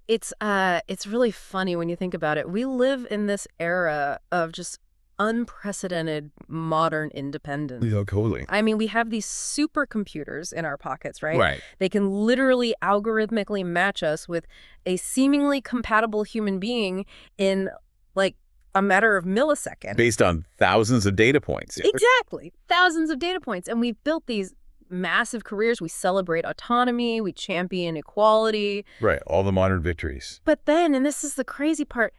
It's really funny when you think about it. We live in this era of just unprecedented modern independence. Yeah, totally. I mean, we have these supercomputers in our pockets, right? Right. They can literally algorithmically match us with a seemingly compatible human being in, like, a matter of milliseconds. Based on thousands of data points. Yeah. Exactly. Thousands of data points. And we've built these massive careers. We celebrate autonomy. We champion equality. Right. All the modern victories. But then, and this is the crazy part,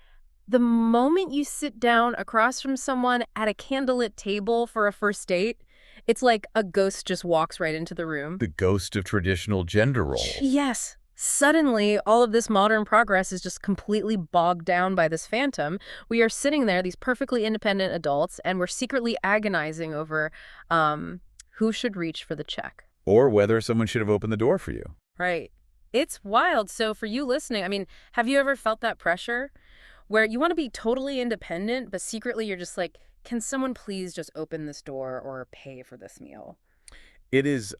the moment you sit down across from someone at a candlelit table for a first date, it's like a ghost just walks right into the room. The ghost of traditional gender roles. Yes. Suddenly, all of this modern progress is just completely bogged down by this phantom. We are sitting there, these perfectly independent adults, and we're secretly agonizing over who should reach for the check. Or whether someone should have opened the door for you. Right. It's wild. So for you listening, I mean, have you ever felt that pressure where you want to be totally independent, but secretly you're just like, can someone please just open this door or pay for this meal? It is,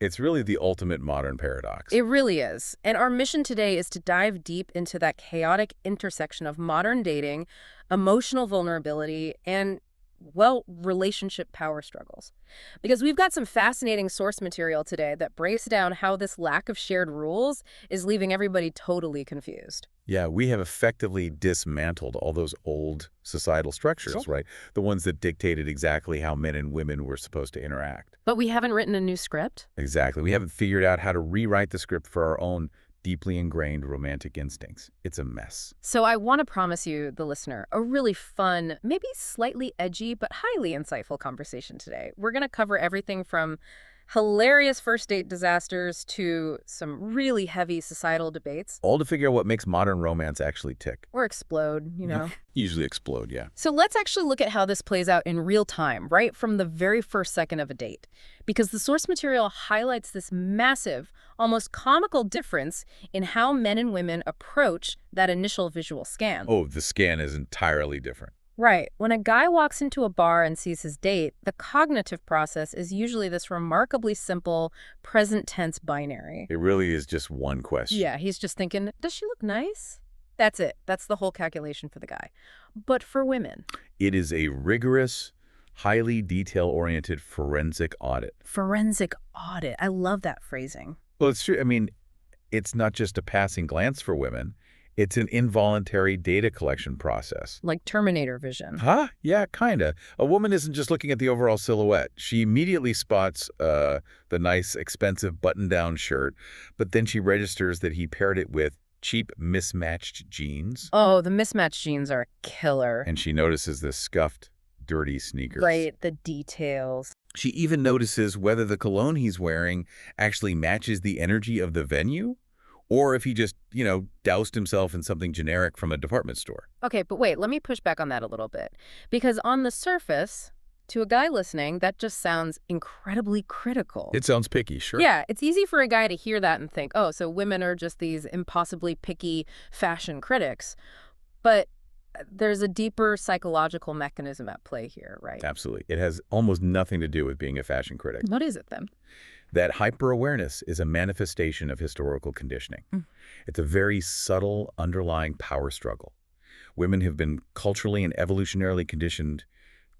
it's really the ultimate modern paradox. It really is. And our mission today is to dive deep into that chaotic intersection of modern dating, emotional vulnerability, and, well, relationship power struggles. Because we've got some fascinating source material today that breaks down how this lack of shared rules is leaving everybody totally confused. Yeah, we have effectively dismantled all those old societal structures, Sure. right? The ones that dictated exactly how men and women were supposed to interact. But we haven't written a new script? Exactly. We haven't figured out how to rewrite the script for our own deeply ingrained romantic instincts. It's a mess. So I want to promise you, the listener, a really fun, maybe slightly edgy, but highly insightful conversation today. We're going to cover everything from hilarious first date disasters to some really heavy societal debates. All to figure out what makes modern romance actually tick. Or explode, you know. Usually explode, yeah. So let's actually look at how this plays out in real time, right from the very first second of a date. Because the source material highlights this massive, almost comical difference in how men and women approach that initial visual scan. Oh, the scan is entirely different. Right. When a guy walks into a bar and sees his date, the cognitive process is usually this remarkably simple present tense binary. It really is just one question. Yeah, he's just thinking, does she look nice? That's it. That's the whole calculation for the guy. But for women, It is a rigorous, highly detail-oriented forensic audit. forensic audit. I love that phrasing. Well, it's true. I mean, it's not just a passing glance for women. It's an involuntary data collection process. Like Terminator vision. Huh? Yeah, kind of. A woman isn't just looking at the overall silhouette. She immediately spots the nice, expensive button-down shirt, but then she registers that he paired it with cheap, mismatched jeans. Oh, the mismatched jeans are killer. And she notices the scuffed, dirty sneakers. Right, the details. She even notices whether the cologne he's wearing actually matches the energy of the venue, or if he just, doused himself in something generic from a department store. Okay, but wait, let me push back on that a little bit. Because on the surface, to a guy listening, that just sounds incredibly critical. It sounds picky, sure. Yeah, it's easy for a guy to hear that and think, oh, so women are just these impossibly picky fashion critics. But there's a deeper psychological mechanism at play here, right? Absolutely. It has almost nothing to do with being a fashion critic. What is it then? That hyper-awareness is a manifestation of historical conditioning. It's a very subtle underlying power struggle. Women have been culturally and evolutionarily conditioned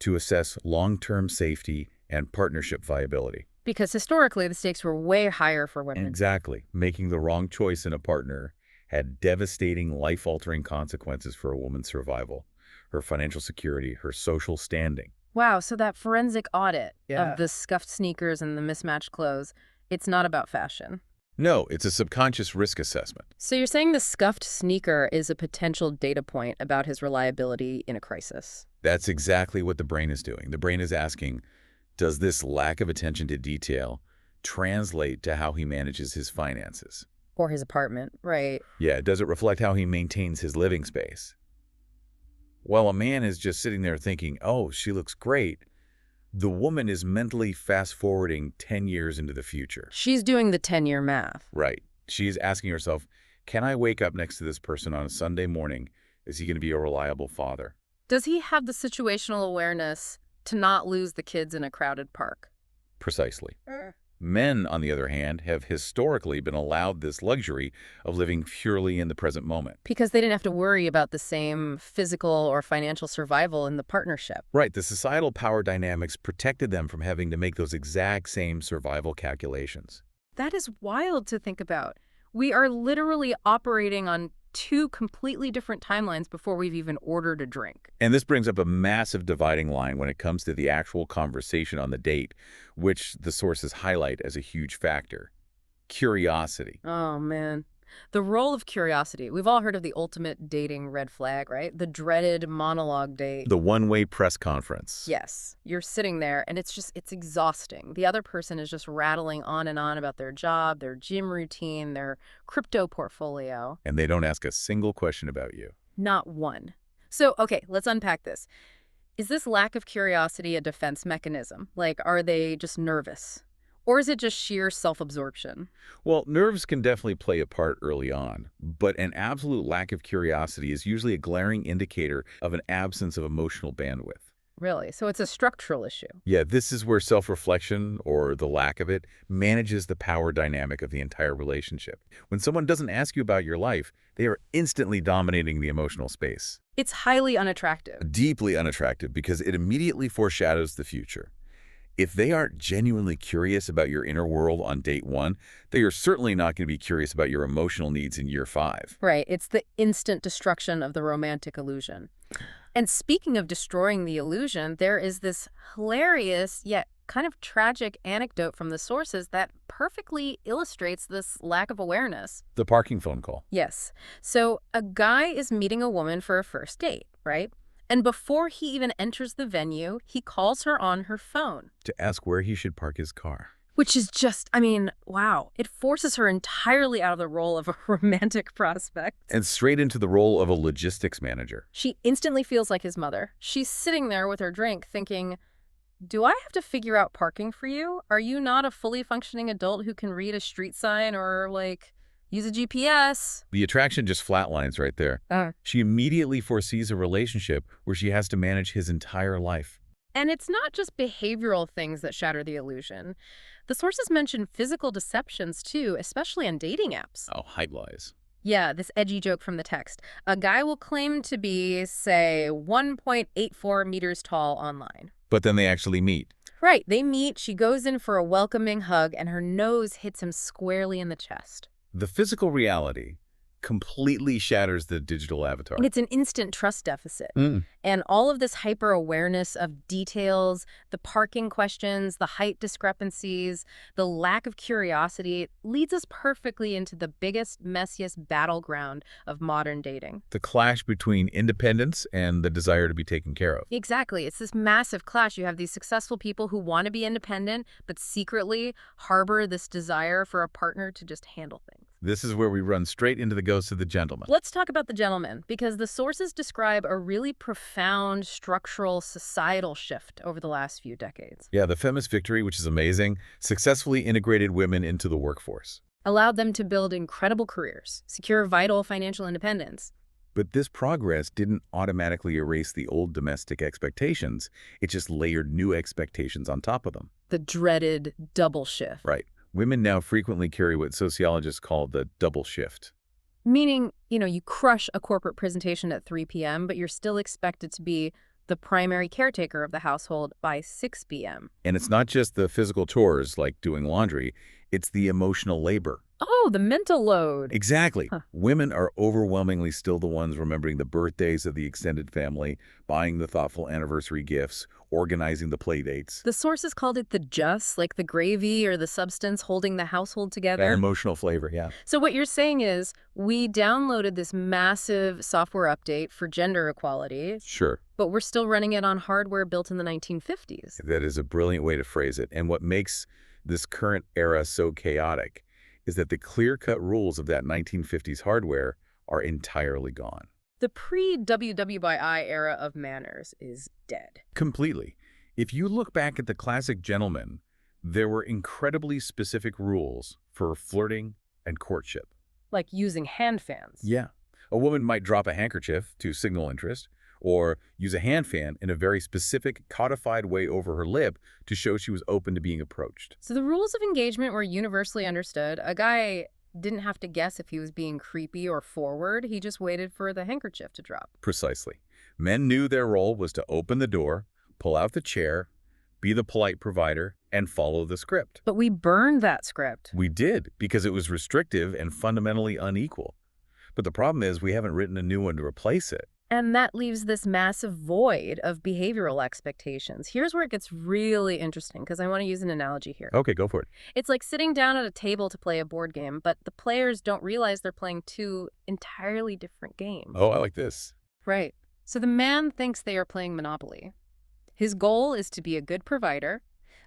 to assess long-term safety and partnership viability. Because historically, the stakes were way higher for women. Exactly. Making the wrong choice in a partner had devastating, life-altering consequences for a woman's survival, her financial security, her social standing. Wow, so that forensic audit Yeah. of the scuffed sneakers and the mismatched clothes, it's not about fashion. No, it's a subconscious risk assessment. So you're saying the scuffed sneaker is a potential data point about his reliability in a crisis? That's exactly what the brain is doing. The brain is asking, does this lack of attention to detail translate to how he manages his finances? Or his apartment, right? Yeah, does it reflect how he maintains his living space? While a man is just sitting there thinking, oh, she looks great, the woman is mentally fast-forwarding 10 years into the future. She's doing the 10-year math. Right. She's asking herself, can I wake up next to this person on a Sunday morning? Is he going to be a reliable father? Does he have the situational awareness to not lose the kids in a crowded park? Precisely. Men, on the other hand, have historically been allowed this luxury of living purely in the present moment. Because they didn't have to worry about the same physical or financial survival in the partnership. Right, the societal power dynamics protected them from having to make those exact same survival calculations. That is wild to think about. We are literally operating on two completely different timelines before we've even ordered a drink. And this brings up a massive dividing line when it comes to the actual conversation on the date, which the sources highlight as a huge factor. Curiosity. Oh, man. The role of curiosity. We've all heard of the ultimate dating red flag, right? The dreaded monologue date. The one-way press conference. Yes. You're sitting there and it's exhausting. The other person is just rattling on and on about their job, their gym routine, their crypto portfolio. And they don't ask a single question about you. Not one. So, okay, let's unpack this. Is this lack of curiosity a defense mechanism? Like, are they just nervous? Or is it just sheer self-absorption? Well, nerves can definitely play a part early on, but an absolute lack of curiosity is usually a glaring indicator of an absence of emotional bandwidth. Really? So it's a structural issue. Yeah, this is where self-reflection, or the lack of it, manages the power dynamic of the entire relationship. When someone doesn't ask you about your life, they are instantly dominating the emotional space. It's highly unattractive. Deeply unattractive because it immediately foreshadows the future. If they aren't genuinely curious about your inner world on date 1, they are certainly not going to be curious about your emotional needs in year 5. Right. It's the instant destruction of the romantic illusion. And speaking of destroying the illusion, there is this hilarious yet kind of tragic anecdote from the sources that perfectly illustrates this lack of awareness. The parking phone call. Yes. So a guy is meeting a woman for a first date, right? And before he even enters the venue, he calls her on her phone. To ask where he should park his car. Which is just, I mean, wow. It forces her entirely out of the role of a romantic prospect. And straight into the role of a logistics manager. She instantly feels like his mother. She's sitting there with her drink thinking, do I have to figure out parking for you? Are you not a fully functioning adult who can read a street sign or, like, use a GPS? The attraction just flatlines right there. She immediately foresees a relationship where she has to manage his entire life. And it's not just behavioral things that shatter the illusion. The sources mention physical deceptions, too, especially on dating apps. Oh, height lies. Yeah, this edgy joke from the text. A guy will claim to be, say, 1.84 meters tall online. But then they actually meet. Right, they meet, she goes in for a welcoming hug, and her nose hits him squarely in the chest. The physical reality completely shatters the digital avatar. And it's an instant trust deficit. And all of this hyper-awareness of details, the parking questions, the height discrepancies, the lack of curiosity leads us perfectly into the biggest, messiest battleground of modern dating. The clash between independence and the desire to be taken care of. Exactly. It's this massive clash. You have these successful people who want to be independent, but secretly harbor this desire for a partner to just handle things. This is where we run straight into the ghost of the gentleman. Let's talk about the gentleman, because the sources describe a really profound structural societal shift over the last few decades. Yeah, the feminist victory, which is amazing, successfully integrated women into the workforce. Allowed them to build incredible careers, secure vital financial independence. But this progress didn't automatically erase the old domestic expectations. It just layered new expectations on top of them. The dreaded double shift. Right. Women now frequently carry what sociologists call the double shift. Meaning, you crush a corporate presentation at 3 p.m., but you're still expected to be the primary caretaker of the household by 6 p.m. And it's not just the physical chores like doing laundry, it's the emotional labor. Oh, the mental load. Exactly. Women are overwhelmingly still the ones remembering the birthdays of the extended family, buying the thoughtful anniversary gifts, organizing the play dates. The sources called it the just, like the gravy or the substance holding the household together. That emotional flavor, yeah. So what you're saying is we downloaded this massive software update for gender equality. Sure. But we're still running it on hardware built in the 1950s. That is a brilliant way to phrase it. And what makes this current era so chaotic is that the clear-cut rules of that 1950s hardware are entirely gone. The pre-WWII era of manners is dead. Completely. If you look back at the classic gentleman, there were incredibly specific rules for flirting and courtship. Like using hand fans. Yeah. A woman might drop a handkerchief to signal interest, or use a hand fan in a very specific, codified way over her lip to show she was open to being approached. So the rules of engagement were universally understood. A guy didn't have to guess if he was being creepy or forward. He just waited for the handkerchief to drop. Precisely. Men knew their role was to open the door, pull out the chair, be the polite provider, and follow the script. But we burned that script. We did, because it was restrictive and fundamentally unequal. But the problem is we haven't written a new one to replace it. And that leaves this massive void of behavioral expectations. Here's where it gets really interesting, because I want to use an analogy here. Okay, go for it. It's like sitting down at a table to play a board game, but the players don't realize they're playing two entirely different games. Oh, I like this. Right. So the man thinks they are playing Monopoly. His goal is to be a good provider,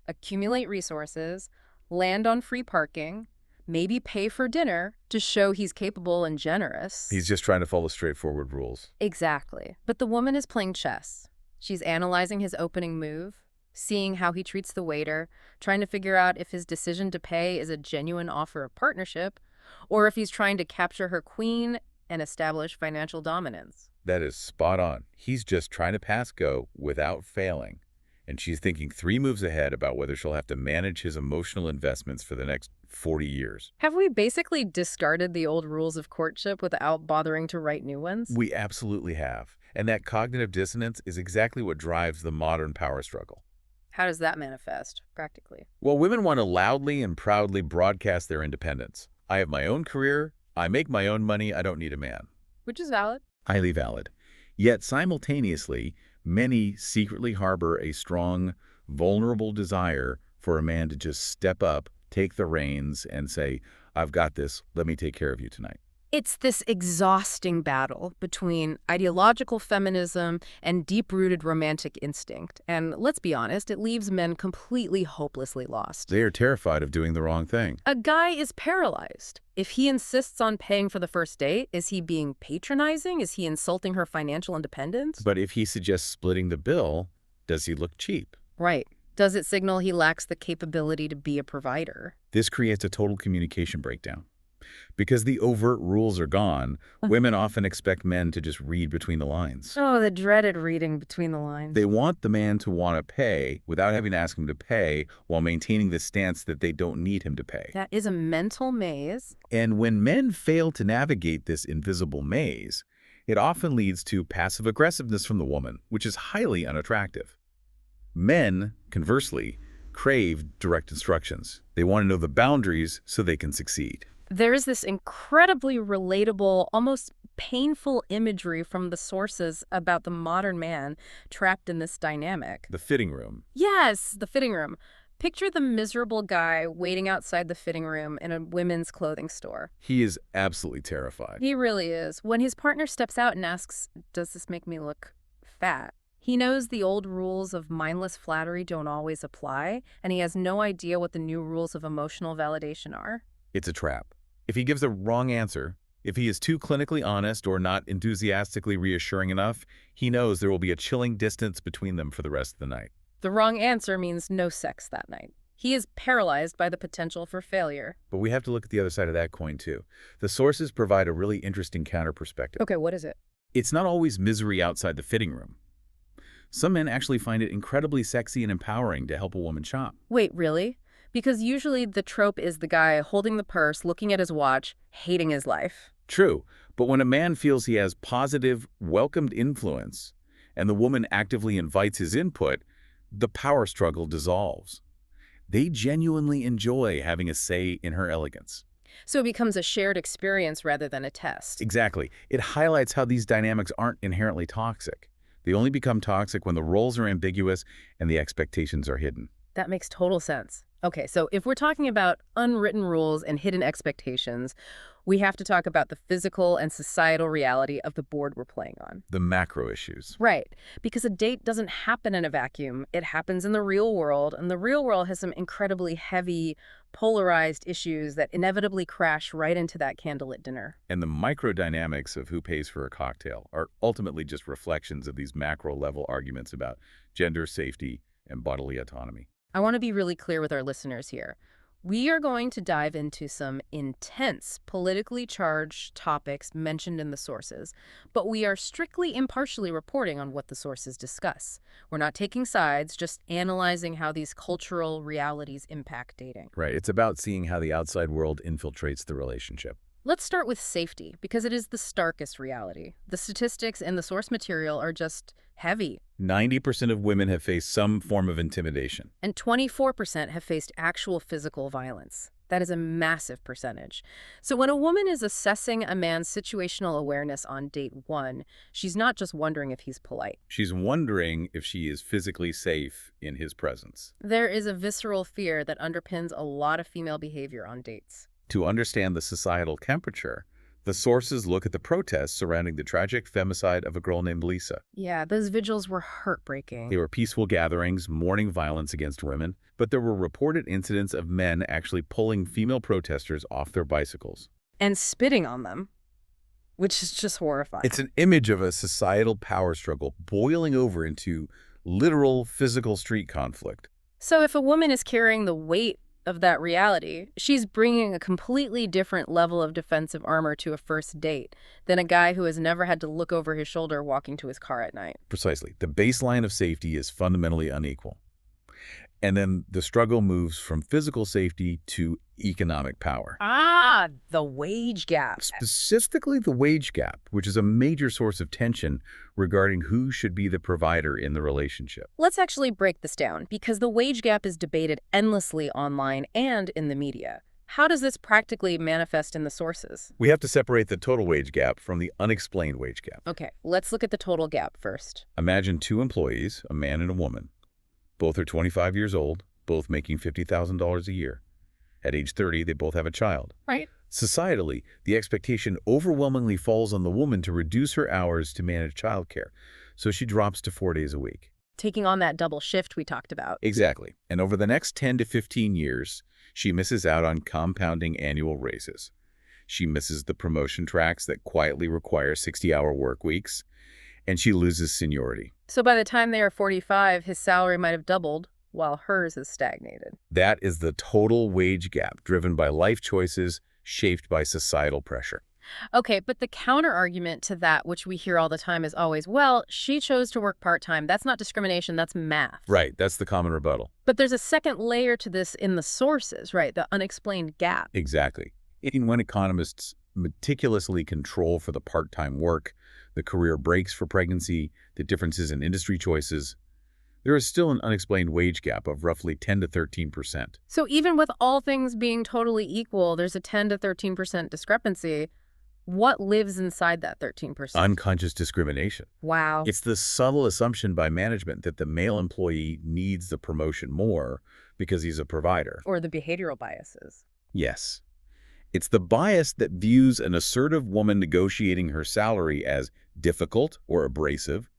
accumulate resources, land on free parking, maybe pay for dinner to show he's capable and generous. He's just trying to follow straightforward rules. Exactly. But the woman is playing chess. She's analyzing his opening move, seeing how he treats the waiter, trying to figure out if his decision to pay is a genuine offer of partnership, or if he's trying to capture her queen and establish financial dominance. That is spot on. He's just trying to pass go without failing. And she's thinking 3 moves ahead about whether she'll have to manage his emotional investments for the next 40 years. Have we basically discarded the old rules of courtship without bothering to write new ones? We absolutely have. And that cognitive dissonance is exactly what drives the modern power struggle. How does that manifest, practically? Well, women want to loudly and proudly broadcast their independence. I have my own career. I make my own money. I don't need a man. Which is valid. Highly valid. Yet simultaneously, many secretly harbor a strong, vulnerable desire for a man to just step up, take the reins, and say, I've got this, let me take care of you tonight. It's this exhausting battle between ideological feminism and deep-rooted romantic instinct. And let's be honest, it leaves men completely hopelessly lost. They are terrified of doing the wrong thing. A guy is paralyzed. If he insists on paying for the first date, is he being patronizing? Is he insulting her financial independence? But if he suggests splitting the bill, does he look cheap? Right. Does it signal he lacks the capability to be a provider? This creates a total communication breakdown. Because the overt rules are gone, women often expect men to just read between the lines. Oh, the dreaded reading between the lines. They want the man to want to pay without having to ask him to pay while maintaining the stance that they don't need him to pay. That is a mental maze. And when men fail to navigate this invisible maze, it often leads to passive aggressiveness from the woman, which is highly unattractive. Men, conversely, crave direct instructions. They want to know the boundaries so they can succeed. There's this incredibly relatable, almost painful imagery from the sources about the modern man trapped in this dynamic. The fitting room. Yes, the fitting room. Picture the miserable guy waiting outside the fitting room in a women's clothing store. He is absolutely terrified. He really is. When his partner steps out and asks, does this make me look fat? He knows the old rules of mindless flattery don't always apply, and he has no idea what the new rules of emotional validation are. It's a trap. If he gives the wrong answer, if he is too clinically honest or not enthusiastically reassuring enough, he knows there will be a chilling distance between them for the rest of the night. The wrong answer means no sex that night. He is paralyzed by the potential for failure. But we have to look at the other side of that coin, too. The sources provide a really interesting counter-perspective. Okay, what is it? It's not always misery outside the fitting room. Some men actually find it incredibly sexy and empowering to help a woman shop. Wait, really? Because usually the trope is the guy holding the purse, looking at his watch, hating his life. True, but when a man feels he has positive, welcomed influence, and the woman actively invites his input, the power struggle dissolves. They genuinely enjoy having a say in her elegance. So it becomes a shared experience rather than a test. Exactly. It highlights how these dynamics aren't inherently toxic. They only become toxic when the roles are ambiguous and the expectations are hidden. That makes total sense. Okay, so if we're talking about unwritten rules and hidden expectations, we have to talk about the physical and societal reality of the board we're playing on. The macro issues. Right, because a date doesn't happen in a vacuum. It happens in the real world, and the real world has some incredibly heavy, polarized issues that inevitably crash right into that candlelit dinner. And the micro dynamics of who pays for a cocktail are ultimately just reflections of these macro-level arguments about gender, safety, and bodily autonomy. I want to be really clear with our listeners here. We are going to dive into some intense, politically charged topics mentioned in the sources, but we are strictly impartially reporting on what the sources discuss. We're not taking sides, just analyzing how these cultural realities impact dating. Right. It's about seeing how the outside world infiltrates the relationship. Let's start with safety, because it is the starkest reality. The statistics in the source material are just heavy, 90% of women have faced some form of intimidation. and 24% have faced actual physical violence. That is a massive percentage. So when a woman is assessing a man's situational awareness on date one, she's not just wondering if he's polite. She's wondering if she is physically safe in his presence. There is a visceral fear that underpins a lot of female behavior on dates. To understand the societal temperature, the sources look at the protests surrounding the tragic femicide of a girl named Lisa. Yeah, those vigils were heartbreaking. They were peaceful gatherings mourning violence against women, but there were reported incidents of men actually pulling female protesters off their bicycles. And spitting on them, which is just horrifying. It's an image of a societal power struggle boiling over into literal physical street conflict. So if a woman is carrying the weight of that reality, she's bringing a completely different level of defensive armor to a first date than a guy who has never had to look over his shoulder walking to his car at night. Precisely. The baseline of safety is fundamentally unequal. And then the struggle moves from physical safety to economic power. The wage gap. Specifically the wage gap, which is a major source of tension regarding who should be the provider in the relationship. Let's actually break this down, because the wage gap is debated endlessly online and in the media. How does this practically manifest in the sources? We have to separate the total wage gap from the unexplained wage gap. Okay, let's look at the total gap first. Imagine two employees, a man and a woman. Both are 25 years old, both making $50,000 a year. At age 30, they both have a child. Right. Societally, the expectation overwhelmingly falls on the woman to reduce her hours to manage childcare, so she drops to 4 days a week. Taking on that double shift we talked about. Exactly. And over the next 10 to 15 years, she misses out on compounding annual raises. She misses the promotion tracks that quietly require 60-hour work weeks, and she loses seniority. So by the time they are 45, his salary might have doubled, while hers has stagnated. That is the total wage gap driven by life choices shaped by societal pressure. Okay, but the counter-argument to that, which we hear all the time, is always, well, she chose to work part-time. That's not discrimination, that's math. Right, that's the common rebuttal. But there's a second layer to this in the sources, right? The unexplained gap. Exactly. Even when economists meticulously control for the part-time work, the career breaks for pregnancy, the differences in industry choices, there is still an unexplained wage gap of roughly 10 to 13%. So even with all things being totally equal, there's a 10 to 13% discrepancy. What lives inside that 13%? Unconscious discrimination. Wow. It's the subtle assumption by management that the male employee needs the promotion more because he's a provider. Or the behavioral biases. Yes. It's the bias that views an assertive woman negotiating her salary as difficult or abrasive,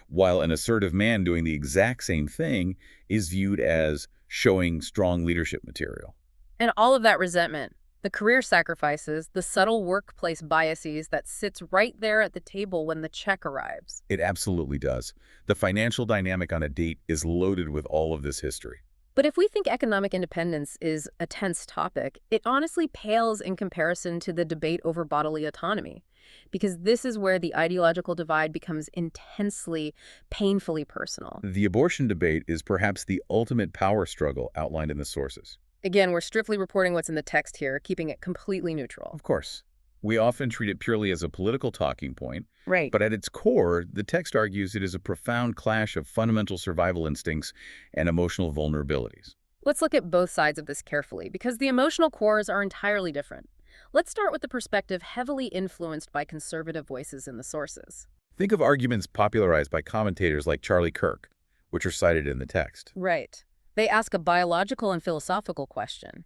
while an assertive man doing the exact same thing is viewed as showing strong leadership material. And all of that resentment, the career sacrifices, the subtle workplace biases that sits right there at the table when the check arrives. It absolutely does. The financial dynamic on a date is loaded with all of this history. But if we think economic independence is a tense topic, it honestly pales in comparison to the debate over bodily autonomy, because this is where the ideological divide becomes intensely, painfully personal. The abortion debate is perhaps the ultimate power struggle outlined in the sources. Again, we're strictly reporting what's in the text here, keeping it completely neutral. Of course. We often treat it purely as a political talking point, Right. but at its core, the text argues it is a profound clash of fundamental survival instincts and emotional vulnerabilities. Let's look at both sides of this carefully, because the emotional cores are entirely different. Let's start with the perspective heavily influenced by conservative voices in the sources. Think of arguments popularized by commentators like Charlie Kirk, which are cited in the text. Right. They ask a biological and philosophical question.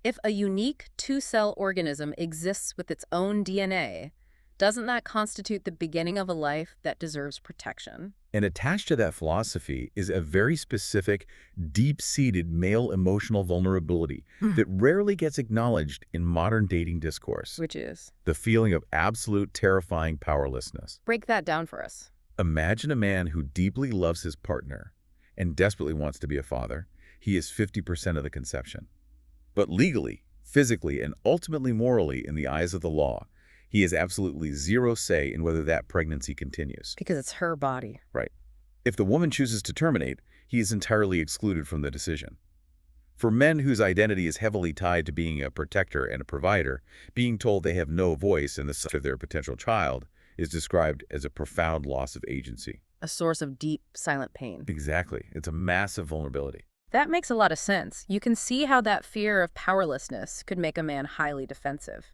If a unique two-cell organism exists with its own DNA, doesn't that constitute the beginning of a life that deserves protection? And attached to that philosophy is a very specific, deep-seated male emotional vulnerability that rarely gets acknowledged in modern dating discourse. Which is? The feeling of absolute terrifying powerlessness. Break that down for us. Imagine a man who deeply loves his partner and desperately wants to be a father. He is 50% of the conception. But legally, physically, and ultimately morally in the eyes of the law, he has absolutely zero say in whether that pregnancy continues. Because it's her body. Right. If the woman chooses to terminate, he is entirely excluded from the decision. For men whose identity is heavily tied to being a protector and a provider, being told they have no voice in the sight of their potential child is described as a profound loss of agency. A source of deep, silent pain. Exactly. It's a massive vulnerability. That makes a lot of sense. You can see how that fear of powerlessness could make a man highly defensive.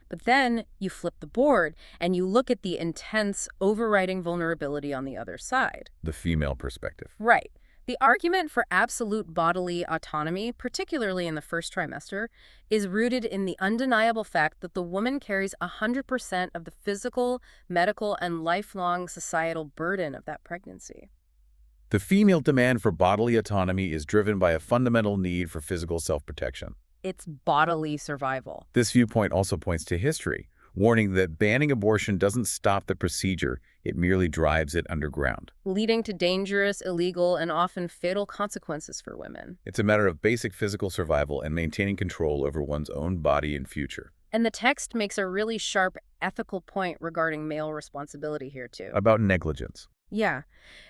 But then you flip the board and you look at the intense, overriding vulnerability on the other side. The female perspective. Right. The argument for absolute bodily autonomy, particularly in the first trimester, is rooted in the undeniable fact that the woman carries 100% of the physical, medical, and lifelong societal burden of that pregnancy. The female demand for bodily autonomy is driven by a fundamental need for physical self-protection. It's bodily survival. This viewpoint also points to history, warning that banning abortion doesn't stop the procedure, it merely drives it underground. Leading to dangerous, illegal, and often fatal consequences for women. It's a matter of basic physical survival and maintaining control over one's own body and future. And the text makes a really sharp ethical point regarding male responsibility here, too. About negligence. Yeah.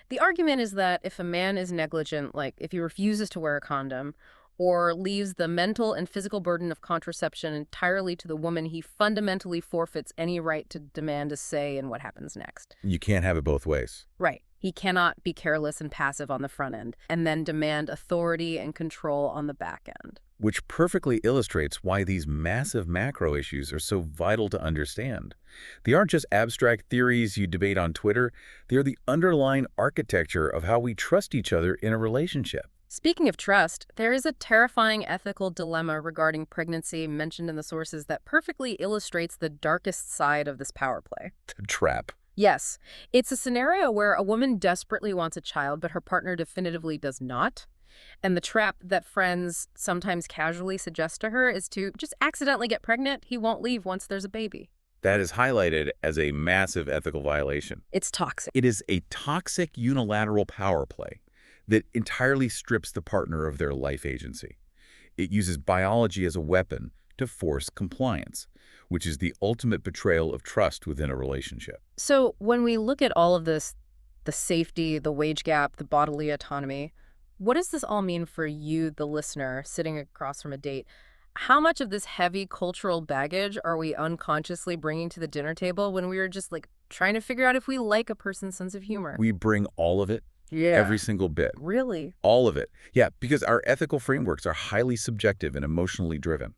The argument is that if a man is negligent, like if he refuses to wear a condom, or leaves the mental and physical burden of contraception entirely to the woman, he fundamentally forfeits any right to demand a say in what happens next. You can't have it both ways. Right. He cannot be careless and passive on the front end and then demand authority and control on the back end. Which perfectly illustrates why these massive macro issues are so vital to understand. They aren't just abstract theories you debate on Twitter, they are the underlying architecture of how we trust each other in a relationship. Speaking of trust, there is a terrifying ethical dilemma regarding pregnancy mentioned in the sources that perfectly illustrates the darkest side of this power play. The trap. Yes, it's a scenario where a woman desperately wants a child, but her partner definitively does not. And the trap that friends sometimes casually suggest to her is to just accidentally get pregnant. He won't leave once there's a baby. That is highlighted as a massive ethical violation. It's toxic. It is a toxic unilateral power play that entirely strips the partner of their life agency. It uses biology as a weapon to force compliance, which is the ultimate betrayal of trust within a relationship. So when we look at all of this, the safety, the wage gap, the bodily autonomy, what does this all mean for you, the listener, sitting across from a date? How much of this heavy cultural baggage are we unconsciously bringing to the dinner table when we are just like trying to figure out if we like a person's sense of humor? We bring all of it. Yeah. Every single bit. Really? All of it. Yeah, because our ethical frameworks are highly subjective and emotionally driven.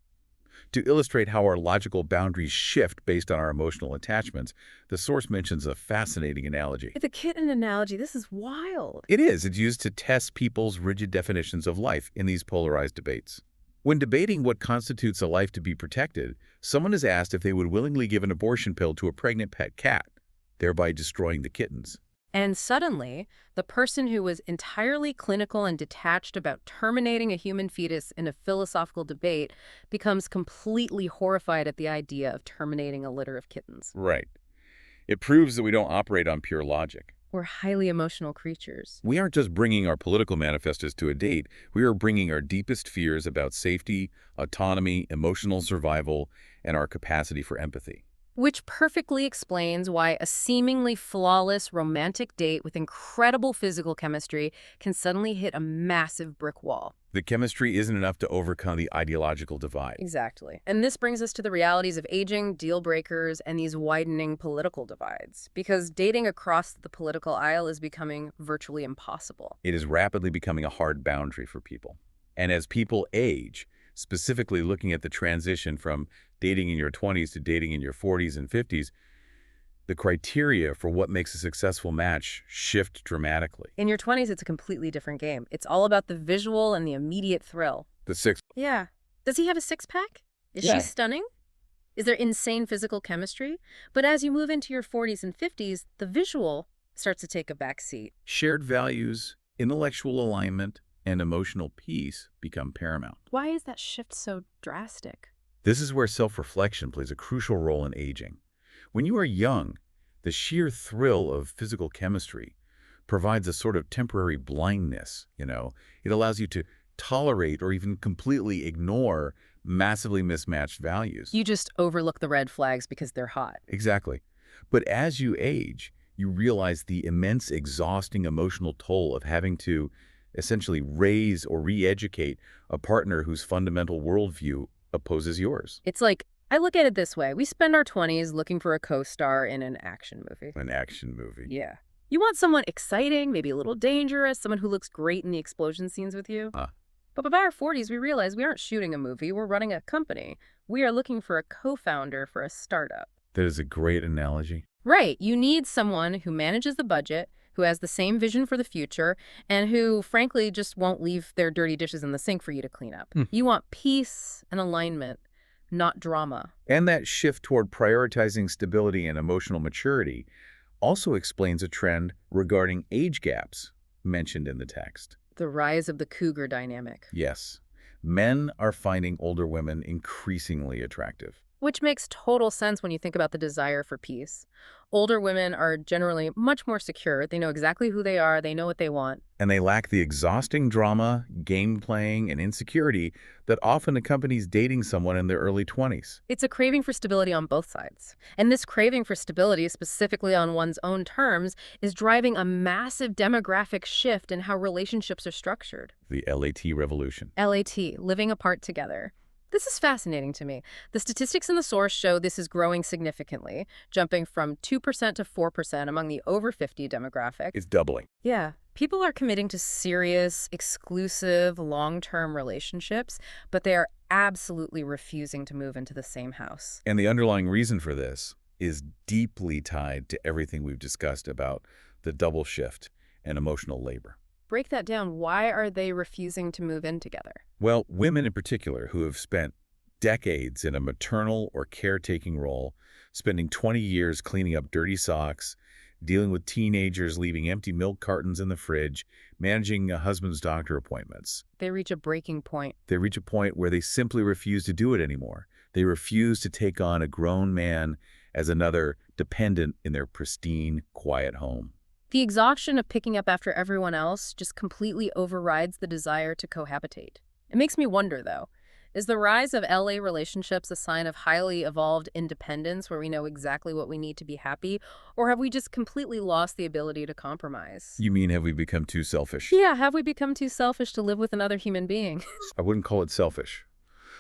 To illustrate how our logical boundaries shift based on our emotional attachments, the source mentions a fascinating analogy. The kitten analogy, this is wild. It is. It's used to test people's rigid definitions of life in these polarized debates. When debating what constitutes a life to be protected, someone is asked if they would willingly give an abortion pill to a pregnant pet cat, thereby destroying the kittens. And suddenly, the person who was entirely clinical and detached about terminating a human fetus in a philosophical debate becomes completely horrified at the idea of terminating a litter of kittens. Right. It proves that we don't operate on pure logic. We're highly emotional creatures. We aren't just bringing our political manifestos to a date. We are bringing our deepest fears about safety, autonomy, emotional survival, and our capacity for empathy. Which perfectly explains why a seemingly flawless romantic date with incredible physical chemistry can suddenly hit a massive brick wall. The chemistry isn't enough to overcome the ideological divide. Exactly. And this brings us to the realities of aging, deal breakers, and these widening political divides. Because dating across the political aisle is becoming virtually impossible. It is rapidly becoming a hard boundary for people. And as people age, specifically looking at the transition from dating in your 20s to dating in your 40s and 50s, the criteria for what makes a successful match shift dramatically. In your 20s, it's a completely different game. It's all about the visual and the immediate thrill. The sixth. Yeah. Does he have a six-pack? Is she stunning? Is there insane physical chemistry? But as you move into your 40s and 50s, the visual starts to take a back seat. Shared values, intellectual alignment, and emotional peace become paramount. Why is that shift so drastic? This is where self-reflection plays a crucial role in aging. When you are young, the sheer thrill of physical chemistry provides a sort of temporary blindness, It allows you to tolerate or even completely ignore massively mismatched values. You just overlook the red flags because they're hot. Exactly. But as you age, you realize the immense, exhausting emotional toll of having to essentially raise or re-educate a partner whose fundamental worldview opposes yours. It's like, I look at it this way. We spend our 20s looking for a co-star in an action movie. An action movie. Yeah. You want someone exciting, maybe a little dangerous, someone who looks great in the explosion scenes with you. Huh. But by our 40s, we realize we aren't shooting a movie, we're running a company. We are looking for a co-founder for a startup. That is a great analogy. Right. You need someone who manages the budget, who has the same vision for the future, and who, frankly, just won't leave their dirty dishes in the sink for you to clean up. You want peace and alignment, not drama. And that shift toward prioritizing stability and emotional maturity also explains a trend regarding age gaps mentioned in the text. The rise of the cougar dynamic. Yes, men are finding older women increasingly attractive. Which makes total sense when you think about the desire for peace. Older women are generally much more secure. They know exactly who they are. They know what they want. And they lack the exhausting drama, game playing, and insecurity that often accompanies dating someone in their early 20s. It's a craving for stability on both sides. And this craving for stability, specifically on one's own terms, is driving a massive demographic shift in how relationships are structured. The LAT revolution. LAT, living apart together. This is fascinating to me. The statistics in the source show this is growing significantly, jumping from 2% to 4% among the over 50 demographic. It's doubling. Yeah. People are committing to serious, exclusive, long-term relationships, but they are absolutely refusing to move into the same house. And the underlying reason for this is deeply tied to everything we've discussed about the double shift and emotional labor. Break that down. Why are they refusing to move in together? Well, women in particular who have spent decades in a maternal or caretaking role, spending 20 years cleaning up dirty socks, dealing with teenagers leaving empty milk cartons in the fridge, managing a husband's doctor appointments. They reach a breaking point. They reach a point where they simply refuse to do it anymore. They refuse to take on a grown man as another dependent in their pristine, quiet home. The exhaustion of picking up after everyone else just completely overrides the desire to cohabitate. It makes me wonder, though, is the rise of LA relationships a sign of highly evolved independence where we know exactly what we need to be happy, or have we just completely lost the ability to compromise? You mean have we become too selfish? Yeah, have we become too selfish to live with another human being? I wouldn't call it selfish.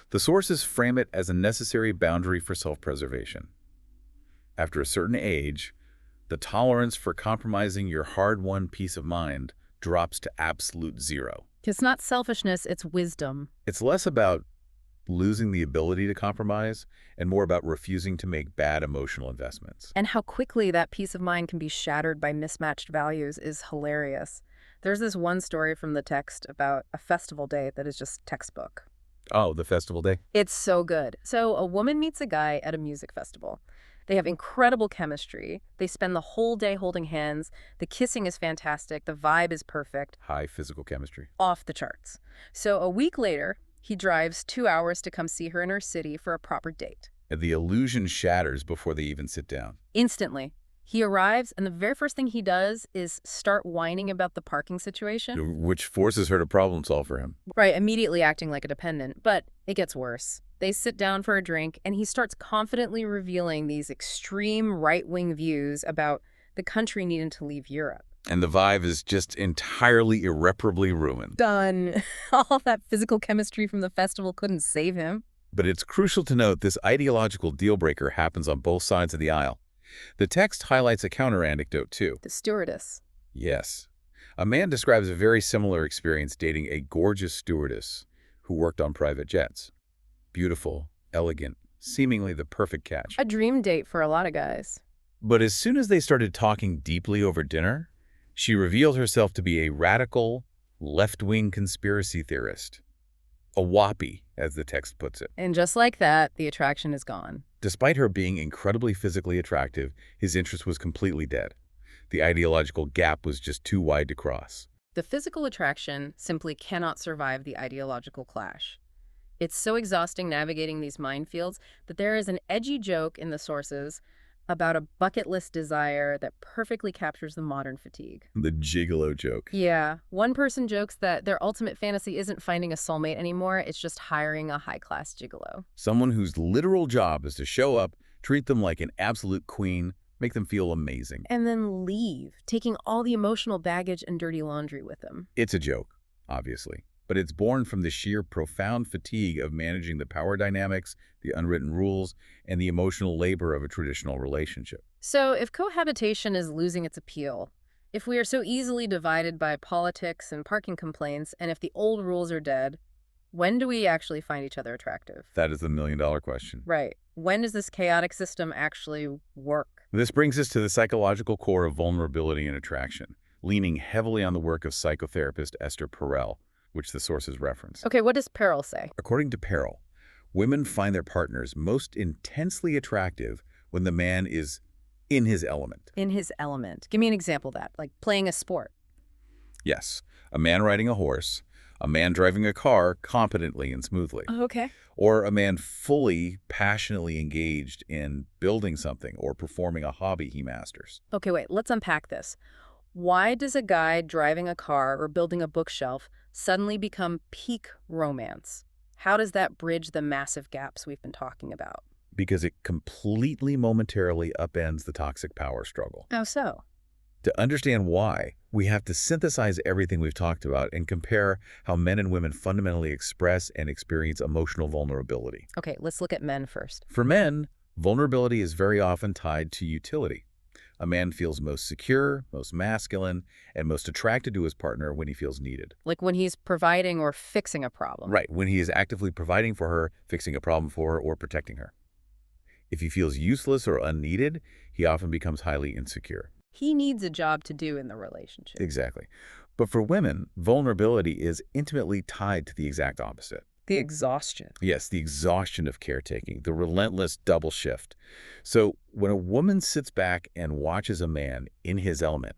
The sources frame it as a necessary boundary for self-preservation. After a certain age, the tolerance for compromising your hard-won peace of mind drops to absolute zero. It's not selfishness, it's wisdom. It's less about losing the ability to compromise and more about refusing to make bad emotional investments. And how quickly that peace of mind can be shattered by mismatched values is hilarious. There's this one story from the text about a festival day that is just textbook. Oh, the festival day? It's so good. So a woman meets a guy at a music festival. They have incredible chemistry. They spend the whole day holding hands. The kissing is fantastic. The vibe is perfect. High physical chemistry. Off the charts. So a week later, he drives 2 hours to come see her in her city for a proper date. And the illusion shatters before they even sit down. Instantly. He arrives, and the very first thing he does is start whining about the parking situation. Which forces her to problem solve for him. Right, immediately acting like a dependent. But it gets worse. They sit down for a drink, and he starts confidently revealing these extreme right-wing views about the country needing to leave Europe. And the vibe is just entirely irreparably ruined. Done. All that physical chemistry from the festival couldn't save him. But it's crucial to note this ideological deal-breaker happens on both sides of the aisle. The text highlights a counter-anecdote, too. The stewardess. Yes. A man describes a very similar experience dating a gorgeous stewardess who worked on private jets. Beautiful, elegant, seemingly the perfect catch. A dream date for a lot of guys. But as soon as they started talking deeply over dinner, she revealed herself to be a radical, left-wing conspiracy theorist. A whoppy, as the text puts it. And just like that, the attraction is gone. Despite her being incredibly physically attractive, his interest was completely dead. The ideological gap was just too wide to cross. The physical attraction simply cannot survive the ideological clash. It's so exhausting navigating these minefields that there is an edgy joke in the sources about a bucket list desire that perfectly captures the modern fatigue. The gigolo joke. Yeah, one person jokes that their ultimate fantasy isn't finding a soulmate anymore, it's just hiring a high-class gigolo. Someone whose literal job is to show up, treat them like an absolute queen, make them feel amazing. And then leave, taking all the emotional baggage and dirty laundry with them. It's a joke, obviously, but it's born from the sheer profound fatigue of managing the power dynamics, the unwritten rules, and the emotional labor of a traditional relationship. So if cohabitation is losing its appeal, if we are so easily divided by politics and parking complaints, and if the old rules are dead, when do we actually find each other attractive? That is the million-dollar question. Right. When does this chaotic system actually work? This brings us to the psychological core of vulnerability and attraction, leaning heavily on the work of psychotherapist Esther Perel, which the sources reference. Okay, what does Perel say? According to Perel, women find their partners most intensely attractive when the man is in his element. In his element. Give me an example of that, like playing a sport. Yes, a man riding a horse, a man driving a car competently and smoothly, Okay. or a man fully, passionately engaged in building something or performing a hobby he masters. Okay, wait, let's unpack this. Why does a guy driving a car or building a bookshelf suddenly become peak romance? How does that bridge the massive gaps we've been talking about? Because it completely momentarily upends the toxic power struggle. How so? To understand why, we have to synthesize everything we've talked about and compare how men and women fundamentally express and experience emotional vulnerability. Okay, let's look at men first. For men, vulnerability is very often tied to utility. A man feels most secure, most masculine, and most attracted to his partner when he feels needed. Like when he's providing or fixing a problem. Right, when he is actively providing for her, fixing a problem for her, or protecting her. If he feels useless or unneeded, he often becomes highly insecure. He needs a job to do in the relationship. Exactly. But for women, vulnerability is intimately tied to the exact opposite. The exhaustion. Yes, the exhaustion of caretaking, the relentless double shift. So when a woman sits back and watches a man in his element,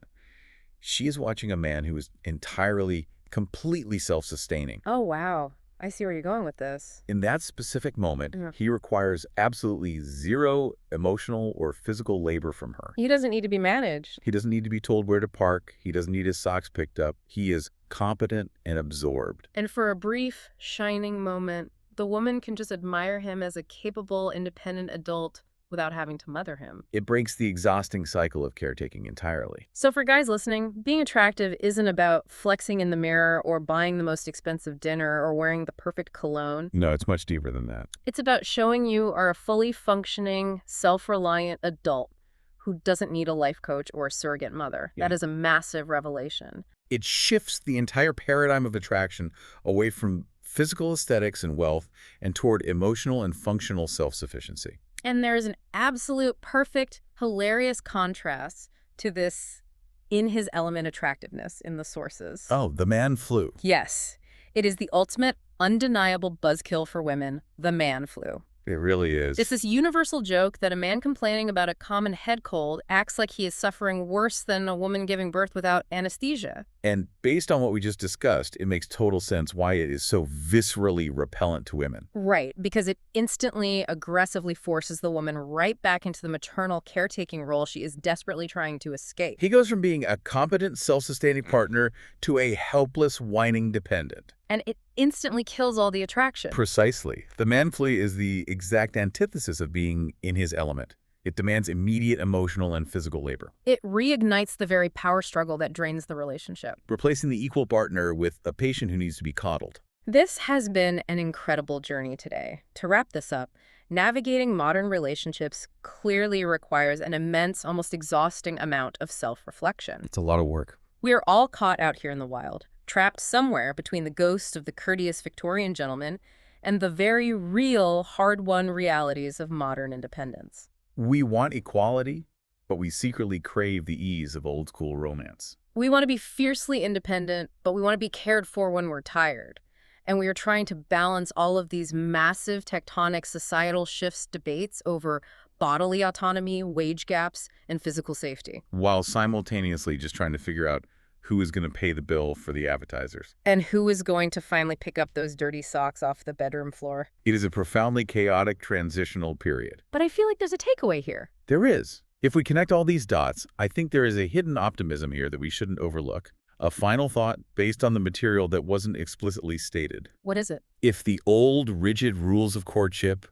she is watching a man who is entirely, completely self-sustaining. Oh, wow. I see where you're going with this. In that specific moment, Yeah. he requires absolutely zero emotional or physical labor from her. He doesn't need to be managed. He doesn't need to be told where to park. He doesn't need his socks picked up. He is competent and absorbed. And for a brief, shining moment, the woman can just admire him as a capable, independent adult without having to mother him. It breaks the exhausting cycle of caretaking entirely. So for guys listening, being attractive isn't about flexing in the mirror or buying the most expensive dinner or wearing the perfect cologne. No, it's much deeper than that. It's about showing you are a fully functioning, self-reliant adult who doesn't need a life coach or a surrogate mother. Yeah. That is a massive revelation. It shifts the entire paradigm of attraction away from physical aesthetics and wealth and toward emotional and functional self-sufficiency. And there is an absolute perfect, hilarious contrast to this in his element attractiveness in the sources. Oh, the man flu. Yes, it is the ultimate, undeniable buzzkill for women, the man flu. It really is. It's this universal joke that a man complaining about a common head cold acts like he is suffering worse than a woman giving birth without anesthesia. And based on what we just discussed, it makes total sense why it is so viscerally repellent to women. Right, because it instantly, aggressively forces the woman right back into the maternal caretaking role she is desperately trying to escape. He goes from being a competent, self-sustaining partner to a helpless, whining dependent. And it instantly kills all the attraction. Precisely. The man flea is the exact antithesis of being in his element. It demands immediate emotional and physical labor, It reignites the very power struggle that drains the relationship. replacing the equal partner with a patient who needs to be coddled. This has been an incredible journey today. To wrap this up, navigating modern relationships clearly requires an immense, almost exhausting amount of self-reflection. It's a lot of work. We are all caught out here in the wild, trapped somewhere between the ghost of the courteous Victorian gentleman and the very real, hard-won realities of modern independence. We want equality, but we secretly crave the ease of old-school romance. We want to be fiercely independent, but we want to be cared for when we're tired. And we are trying to balance all of these massive tectonic societal shifts debates over bodily autonomy, wage gaps, and physical safety. While simultaneously just trying to figure out who is going to pay the bill for the appetizers. And who is going to finally pick up those dirty socks off the bedroom floor? It is a profoundly chaotic transitional period. But I feel like there's a takeaway here. There is. If we connect all these dots, I think there is a hidden optimism here that we shouldn't overlook. A final thought based on the material that wasn't explicitly stated. What is it? If the old, rigid rules of courtship,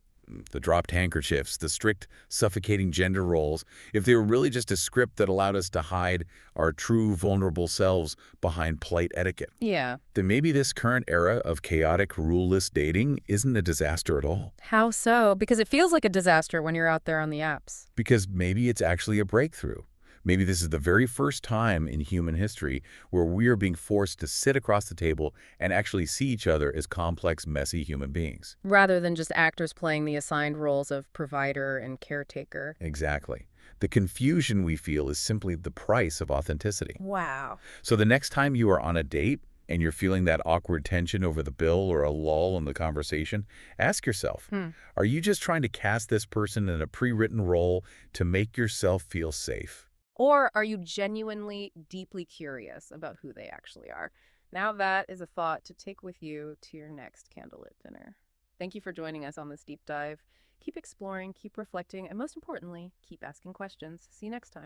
the dropped handkerchiefs, the strict, suffocating gender roles, if they were really just a script that allowed us to hide our true, vulnerable selves behind polite etiquette, Yeah. then maybe this current era of chaotic, ruleless dating isn't a disaster at all. How so? Because it feels like a disaster when you're out there on the apps. Because maybe it's actually a breakthrough. Maybe this is the very first time in human history where we are being forced to sit across the table and actually see each other as complex, messy human beings. Rather than just actors playing the assigned roles of provider and caretaker. Exactly. The confusion we feel is simply the price of authenticity. Wow. So the next time you are on a date and you're feeling that awkward tension over the bill or a lull in the conversation, ask yourself, are you just trying to cast this person in a pre-written role to make yourself feel safe? Or are you genuinely deeply curious about who they actually are? Now that is a thought to take with you to your next candlelit dinner. Thank you for joining us on this deep dive. Keep exploring, keep reflecting, and most importantly, keep asking questions. See you next time.